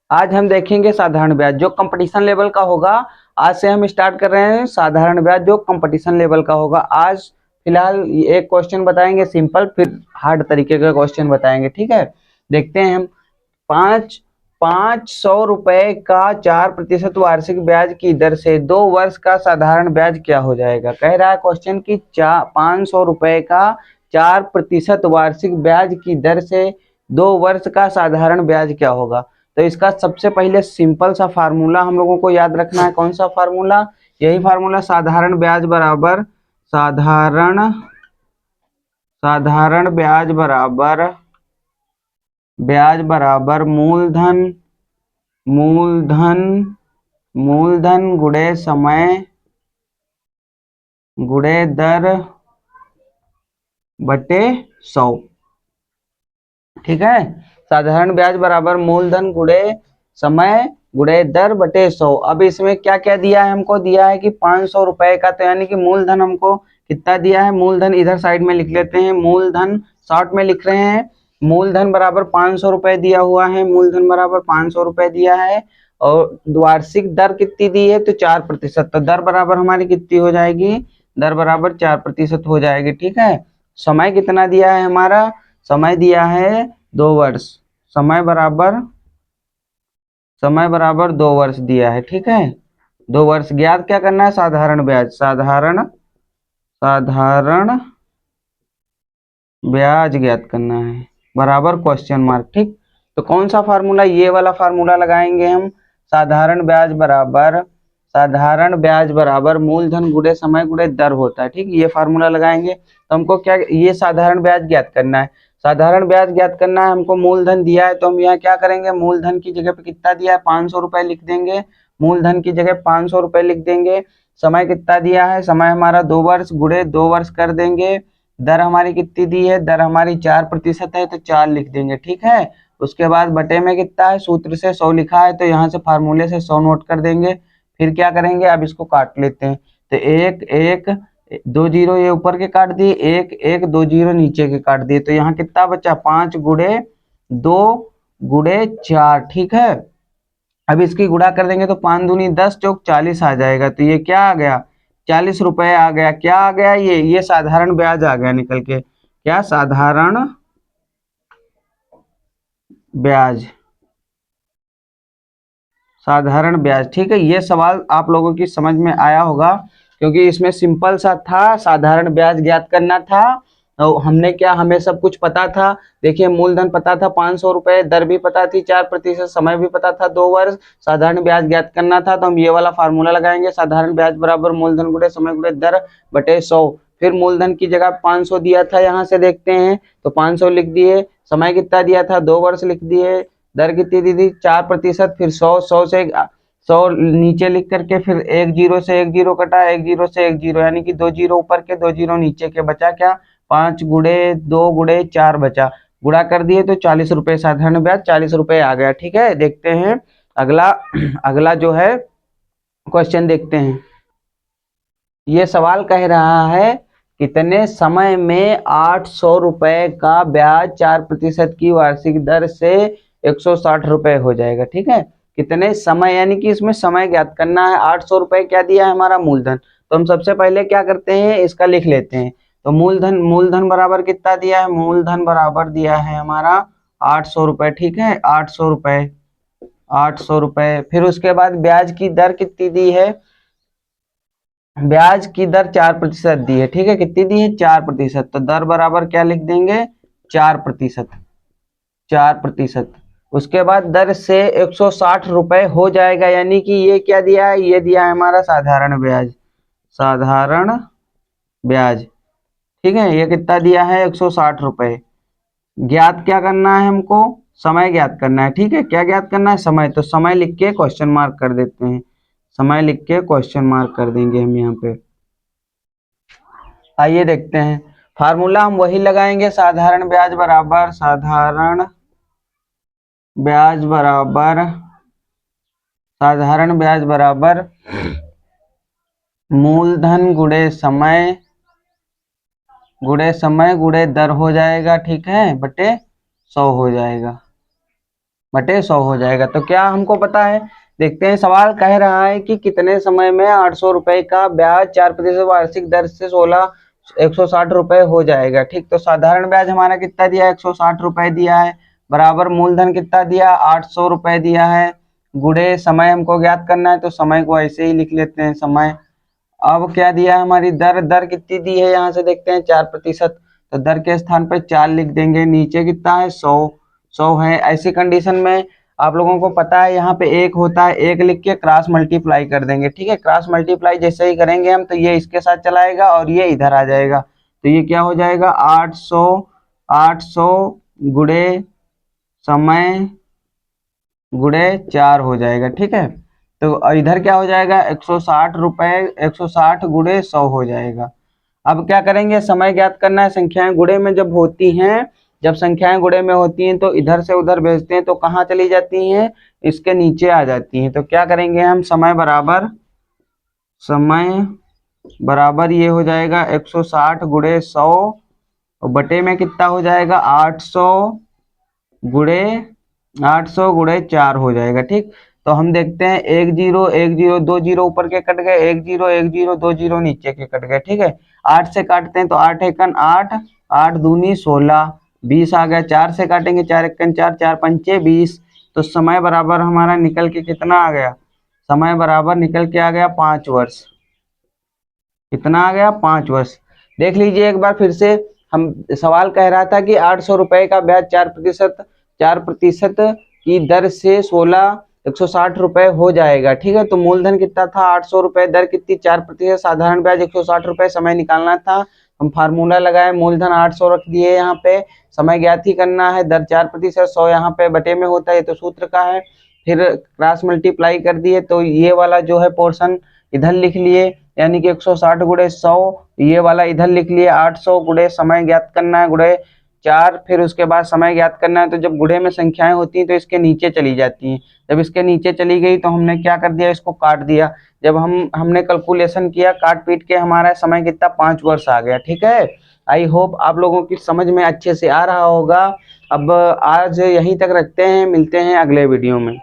आज हम देखेंगे साधारण ब्याज जो कंपटीशन लेवल का होगा। आज से हम स्टार्ट कर रहे हैं साधारण ब्याज जो कंपटीशन लेवल का होगा। आज फिलहाल एक क्वेश्चन बताएंगे सिंपल, फिर हार्ड तरीके का क्वेश्चन बताएंगे। ठीक है, देखते हैं हम। 500 रुपए का 4% वार्षिक ब्याज की दर से 2 वर्ष का साधारण ब्याज क्या हो जाएगा। कह रहा है क्वेश्चन की 500 रुपए का 4% वार्षिक ब्याज की दर से 2 वर्ष का साधारण ब्याज क्या होगा। तो इसका सबसे पहले सिंपल सा फार्मूला हम लोगों को याद रखना है। कौन सा फार्मूला? यही फार्मूला, साधारण ब्याज बराबर साधारण ब्याज बराबर मूलधन गुणे समय गुणे दर बटे 100। ठीक है, साधारण ब्याज बराबर मूलधन गुणे समय गुणे दर बटे 100। अब इसमें क्या क्या दिया है? हमको दिया है कि 500 रुपए का, तो यानी कि मूलधन हमको कितना दिया है। मूलधन इधर साइड में लिख लेते हैं, मूलधन शॉर्ट में लिख रहे हैं। मूलधन बराबर 500 रुपए दिया हुआ है, मूलधन बराबर 500 रुपए दिया है। और वार्षिक दर कितनी दी है? तो 4%। तो दर बराबर हमारी कितनी हो जाएगी? दर बराबर 4% हो जाएगी। ठीक है, समय कितना दिया है हमारा? समय दिया है 2 वर्ष। समय बराबर 2 वर्ष दिया है। ठीक है, 2 वर्ष। ज्ञात क्या करना है? साधारण ब्याज, साधारण ब्याज ज्ञात करना है, बराबर क्वेश्चन मार्क। ठीक, तो कौन सा फार्मूला? ये वाला फार्मूला लगाएंगे हम। साधारण ब्याज बराबर मूलधन गुणे समय गुणे दर होता है। ठीक, ये फार्मूला लगाएंगे। तो हमको क्या, ये साधारण ब्याज ज्ञात करना है। साधारण ब्याज ज्ञात करना है हमको। मूलधन दिया है तो हम यहाँ क्या करेंगे? मूलधन की जगह पे कितना दिया है? 500 रुपए लिख देंगे। मूलधन की जगह 500 रुपए लिख देंगे। समय कितना दिया है? समय हमारा 2 वर्ष, गुणे 2 वर्ष कर देंगे। दर हमारी कितनी दी है? दर हमारी 4% है, तो 4 लिख देंगे। ठीक है, उसके बाद बटे में कितना है? सूत्र से 100 लिखा है, तो यहाँ से फार्मूले से 100 नोट कर देंगे। फिर क्या करेंगे? अब इसको काट लेते हैं। तो एक एक 2 जीरो ये ऊपर के काट दिए, एक एक 2 जीरो नीचे के काट दिए। तो यहाँ कितना बचा? 5 गुणे 2 गुणे 4। ठीक है, अब इसकी गुणा कर देंगे तो 5 दूनी 10 चौक 40 आ जाएगा। तो ये क्या आ गया? 40 रुपए आ गया। क्या आ गया? ये साधारण ब्याज आ गया निकल के। क्या? ब्याज साधारण ब्याज। ठीक है, ये सवाल आप लोगों की समझ में आया होगा, क्योंकि इसमें सिंपल सा था, साधारण ब्याज ज्ञात करना था। तो हमने क्या, हमें सब कुछ पता था। देखिए, मूलधन पता था 500 रुपए, दर भी पता थी 4%, समय भी पता था 2 वर्ष, साधारण ब्याज ज्ञात करना था। तो हम ये वाला फार्मूला लगाएंगे, साधारण ब्याज बराबर मूलधन गुणे समय गुणे दर बटे 100। फिर मूलधन की जगह 500 दिया था, यहाँ से देखते हैं तो 500 लिख दिए। समय कितना दिया था? 2 वर्ष लिख दिए। दर कितनी दी थी? 4%। फिर 100 से 100 नीचे लिख करके, फिर एक जीरो से एक जीरो कटा, एक जीरो से एक जीरो, यानी कि 2 जीरो ऊपर के 2 जीरो नीचे के। बचा क्या? 5 गुणे 2 गुणे 4 बचा। गुणा कर दिए तो 40 रुपए, साधारण ब्याज 40 रुपए आ गया। ठीक है, देखते हैं अगला। अगला जो है क्वेश्चन देखते हैं। ये सवाल कह रहा है कितने समय में 800 रुपए का ब्याज 4% की वार्षिक दर से 160 रुपए हो जाएगा। ठीक है, कितने समय, यानी कि इसमें समय ज्ञात करना है। 800 रुपए क्या दिया है? हमारा मूलधन। तो हम सबसे पहले क्या करते हैं? इसका लिख लेते हैं। तो मूलधन बराबर कितना दिया है? मूलधन बराबर दिया है हमारा 800 रुपए। ठीक है, 800 रुपए। फिर उसके बाद ब्याज की दर कितनी दी है? ब्याज की दर 4% दी है। ठीक है, कितनी दी है? 4%। तो दर बराबर क्या लिख देंगे? 4%। 4%। उसके बाद दर से 160 रुपए हो जाएगा, यानी कि ये क्या दिया है? ये दिया है हमारा साधारण ब्याज। साधारण ब्याज। ठीक है, ये कितना दिया है? 160 रुपए। ज्ञात क्या करना है हमको? समय ज्ञात करना है। ठीक है, क्या ज्ञात करना है? समय। तो समय लिख के क्वेश्चन मार्क कर देते हैं। समय लिख के क्वेश्चन मार्क कर देंगे हम यहाँ पे। आइए देखते हैं फार्मूला। हम वही लगाएंगे, साधारण ब्याज बराबर मूलधन गुणे समय गुणे दर हो जाएगा। ठीक है, बटे 100 हो जाएगा, बटे 100 हो जाएगा। तो क्या हमको पता है, देखते हैं। सवाल कह रहा है कि कितने समय में 800 रुपए का ब्याज 4% वार्षिक दर से 160 रुपए हो जाएगा। ठीक, तो साधारण ब्याज हमारा कितना दिया है, 160 रुपए दिया है, बराबर मूलधन कितना दिया, 800 रुपए दिया है, गुणे समय हमको ज्ञात करना है, तो समय को ऐसे ही लिख लेते हैं समय। अब क्या दिया है हमारी दर, दर कितनी दी है यहाँ से देखते हैं 4%, तो दर के स्थान पर 4 लिख देंगे, नीचे कितना है 100 है। ऐसी कंडीशन में आप लोगों को पता है यहाँ पे एक होता है, एक लिख के क्रॉस मल्टीप्लाई कर देंगे। ठीक है, क्रॉस मल्टीप्लाई जैसे ही करेंगे हम, तो ये इसके साथ चलाएगा और ये इधर आ जाएगा, तो ये क्या हो जाएगा 800 गुणे समय गुणे 4 हो जाएगा। ठीक है, तो इधर क्या हो जाएगा 160 रुपए, 160 गुणे 100 हो जाएगा। अब क्या करेंगे, समय ज्ञात करना है। संख्याएं गुणे में जब होती हैं, जब संख्याएं गुणे में होती हैं तो इधर से उधर भेजते हैं, तो कहाँ चली जाती हैं, इसके नीचे आ जाती हैं। तो क्या करेंगे हम, समय बराबर ये हो जाएगा 160 गुणे 100 और बटे में कितना हो जाएगा गुणे 800 गुणे 4 हो जाएगा। ठीक, तो हम देखते हैं 1 0 1 0, 2 0 ऊपर के कट गए, 1 0 1 0, 2 0 नीचे के कट गए। ठीक है, 8 से काटते हैं तो 8 एकन 8, 8 दूनी 16, 20 आ गया। 4 से काटेंगे, 4 एकन 4, 4 पंचे 20, तो समय बराबर हमारा निकल के कितना आ गया, समय बराबर निकल के आ गया 5 वर्ष। कितना आ गया 5 वर्ष। देख लीजिए एक बार फिर से, हम सवाल कह रहा था कि 800 रुपए का ब्याज 4% की दर से 160 रुपए हो जाएगा। ठीक है, तो मूलधन कितना था 800 रुपए, दर कितनी 4%, साधारण ब्याज 160 रुपए, समय निकालना था। हम फार्मूला लगाए, मूलधन 800 रख दिए यहाँ पे, समय ज्ञात ही करना है, दर 4%, 100 यहाँ पे बटे में होता है, तो सूत्र का है। फिर क्रॉस मल्टीप्लाई कर दिए, तो ये वाला जो है पोर्शन इधर लिख लिए, यानी कि 160 गुणे 100, ये वाला इधर लिख लिए 800 गुणे समय ज्ञात करना है गुणे 4, फिर उसके बाद समय ज्ञात करना है। तो जब गुणे में संख्याएं होती हैं तो इसके नीचे चली जाती हैं, जब इसके नीचे चली गई तो हमने क्या कर दिया, इसको काट दिया। जब हमने कैलकुलेशन किया काट पीट के, हमारा समय कितना 5 वर्ष आ गया। ठीक है, आई होप आप लोगों की समझ में अच्छे से आ रहा होगा। अब आज यहीं तक रखते हैं, मिलते हैं अगले वीडियो में।